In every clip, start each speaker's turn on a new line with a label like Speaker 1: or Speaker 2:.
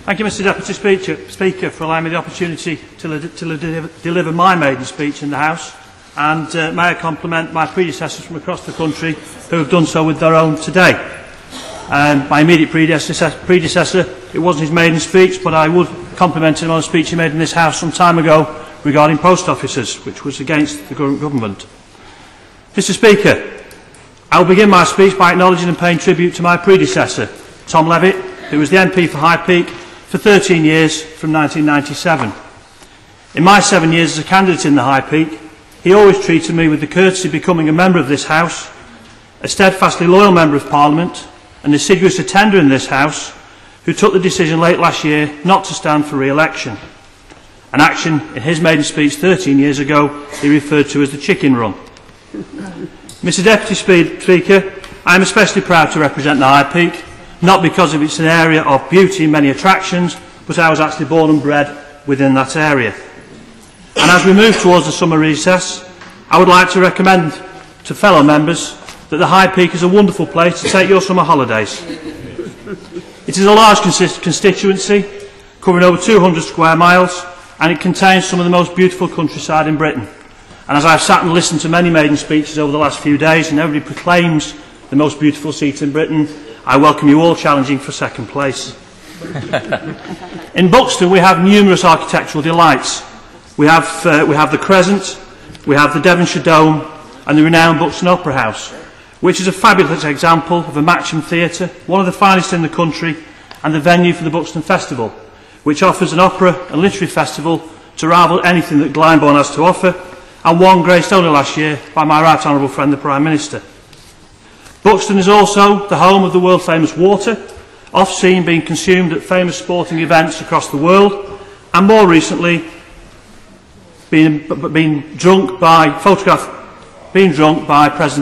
Speaker 1: Thank you, Mr Deputy Speaker, for allowing me the opportunity to deliver my maiden speech in the House, and may I compliment my predecessors from across the country who have done so with their own today. My immediate predecessor, it wasn't his maiden speech, but I would compliment him on a speech he made in this House some time ago regarding post officers, which was against the current government. Mr Speaker, I will begin my speech by acknowledging and paying tribute to my predecessor, Tom Levitt, who was the MP for High Peak for 13 years from 1997. In my 7 years as a candidate in the High Peak, he always treated me with the courtesy of becoming a member of this House, a steadfastly loyal Member of Parliament, an assiduous attender in this House, who took the decision late last year not to stand for re-election, an action in his maiden speech 13 years ago he referred to as the chicken run. Mr Deputy Speaker, I am especially proud to represent the High Peak, not because of its an area of beauty and many attractions, but I was actually born and bred within that area. And as we move towards the summer recess, I would like to recommend to fellow members that the High Peak is a wonderful place to take your summer holidays. It is a large constituency, covering over 200 square miles, and it contains some of the most beautiful countryside in Britain. And as I've sat and listened to many maiden speeches over the last few days, and everybody proclaims the most beautiful seat in Britain, I welcome you all challenging for second place. In Buxton we have numerous architectural delights. We have the Crescent, we have the Devonshire Dome and the renowned Buxton Opera House, which is a fabulous example of a Matcham theatre, one of the finest in the country, and the venue for the Buxton Festival, which offers an opera and literary festival to rival anything that Glyndebourne has to offer, and one graced only last year by my right honourable friend the Prime Minister. Buxton is also the home of the world-famous water, oft-seen being consumed at famous sporting events across the world, and more recently being drunk by President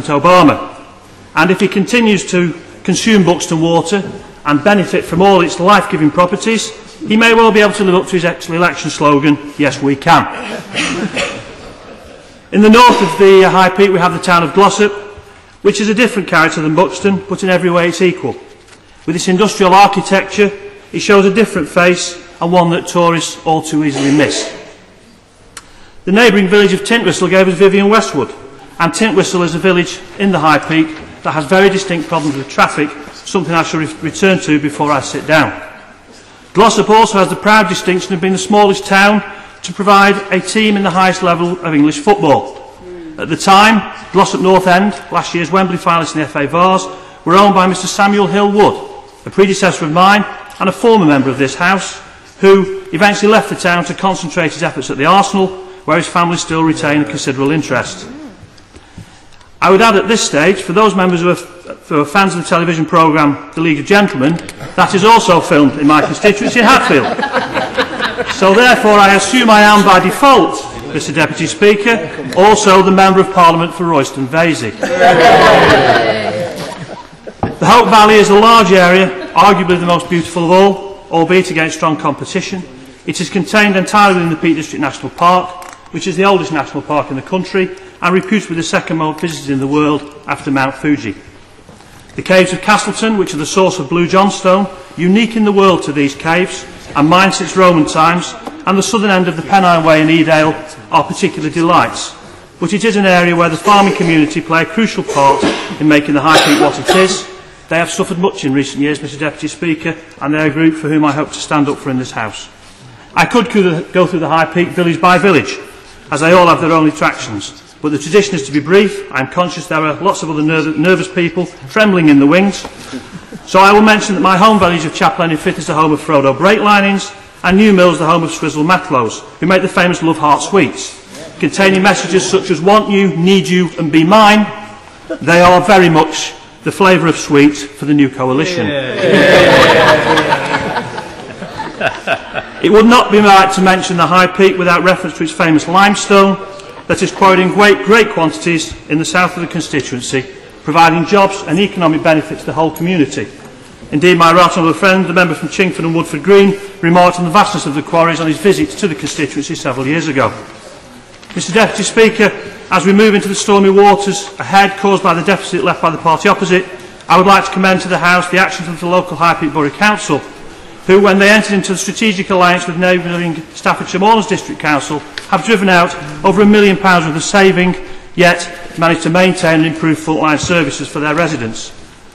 Speaker 1: Obama. And if he continues to consume Buxton water and benefit from all its life-giving properties, he may well be able to live up to his election slogan, "Yes, we can." In the north of the High Peak we have the town of Glossop, which is a different character than Buxton, but in every way it's equal. With its industrial architecture, it shows a different face, and one that tourists all too easily miss. The neighbouring village of Tintwistle gave us Vivian Westwood, and Tintwistle is a village in the High Peak that has very distinct problems with traffic, something I shall return to before I sit down. Glossop also has the proud distinction of being the smallest town to provide a team in the highest level of English football. At the time, Glossop North End, last year's Wembley finalists in the FA Vars, were owned by Mr Samuel Hill Wood, a predecessor of mine and a former member of this House, who eventually left the town to concentrate his efforts at the Arsenal, where his family still retain a considerable interest. I would add at this stage, for those members who are fans of the television programme The League of Gentlemen, that is also filmed in my constituency in Hatfield. So therefore I assume I am by default, Mr Deputy Speaker, also the Member of Parliament for Royston Vasey. The Hope Valley is a large area, arguably the most beautiful of all, albeit against strong competition. It is contained entirely within the Peak District National Park, which is the oldest national park in the country and reputed to be the second most visited in the world after Mount Fuji. The caves of Castleton, which are the source of Blue Johnstone, unique in the world to these caves and mined since Roman times, and the southern end of the Pennine Way in Edale are particular delights. But it is an area where the farming community play a crucial part in making the High Peak what it is. They have suffered much in recent years, Mr Deputy Speaker, and they are a group for whom I hope to stand up for in this House. I could go through the High Peak village by village, as they all have their own attractions, but the tradition is to be brief. I am conscious there are lots of other nervous people trembling in the wings, so I will mention that my home village of Chaplain Fifth is the home of Frodo Breaklinings, and New Mill's the home of Swizzle Metlows, who make the famous Love Heart sweets, containing messages such as "want you, need you and be mine." They are very much the flavour of sweets for the new coalition. It would not be right to mention the High Peak without reference to its famous limestone that is quarried in great quantities in the south of the constituency, providing jobs and economic benefit to the whole community. Indeed, my right honourable friend, the member from Chingford and Woodford Green, remarked on the vastness of the quarries on his visit to the constituency several years ago. Mr Deputy Speaker, as we move into the stormy waters ahead caused by the deficit left by the party opposite, I would like to commend to the House the actions of the local High Peak Borough Council, who, when they entered into the strategic alliance with neighbouring Staffordshire Moorlands District Council, have driven out over £1 million worth of saving, yet managed to maintain and improve frontline services for their residents.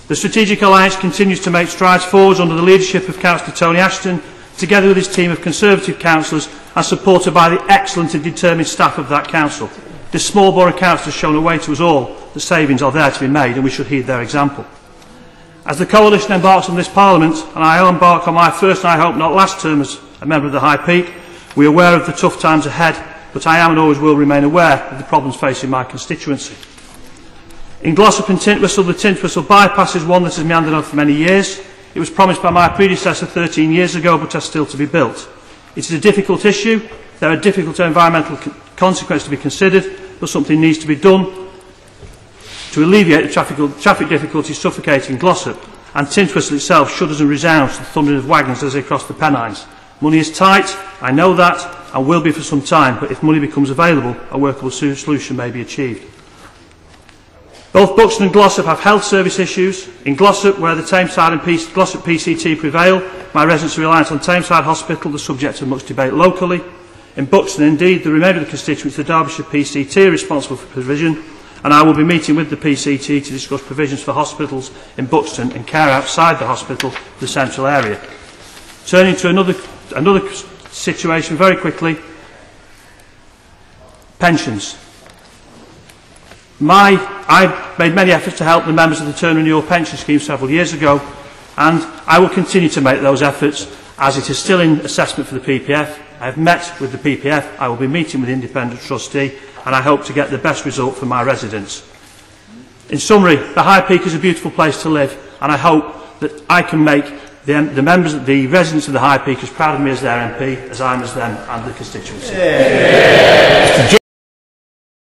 Speaker 1: The strategic alliance continues to make strides forwards under the leadership of Councillor Tony Ashton, together with his team of Conservative councillors and supported by the excellent and determined staff of that council. This small borough council has shown a way to us all that savings are there to be made, and we should heed their example. As the Coalition embarks on this Parliament, and I embark on my first and I hope not last term as a member of the High Peak, we are aware of the tough times ahead, but I am and always will remain aware of the problems facing my constituency. In Glossop and Tintwistle, the Tintwistle bypass is one that has meandered on for many years. It was promised by my predecessor 13 years ago, but has still to be built. It is a difficult issue. There are difficult environmental consequences to be considered, but something needs to be done to alleviate the traffic difficulties suffocating Glossop, and Tintwistle itself shudders and resounds to the thundering of wagons as they cross the Pennines. Money is tight, I know that, and will be for some time, but if money becomes available, a workable solution may be achieved. Both Buxton and Glossop have health service issues. In Glossop, where the Tameside and Glossop PCT prevail, my residents are reliant on Tameside Hospital, the subject of much debate locally. In Buxton, indeed, the remainder of the constituents, the Derbyshire PCT, are responsible for provision, and I will be meeting with the PCT to discuss provisions for hospitals in Buxton and care outside the hospital, the central area. Turning to another situation very quickly, pensions. I made many efforts to help the members of the Turn Renewal Pension Scheme several years ago, and I will continue to make those efforts as it is still in assessment for the PPF. I have met with the PPF, I will be meeting with the independent trustee, and I hope to get the best result for my residents. In summary, the High Peak is a beautiful place to live, and I hope that I can make the residents of the High Peak as proud of me as their MP as I am as them and the constituency. Yeah.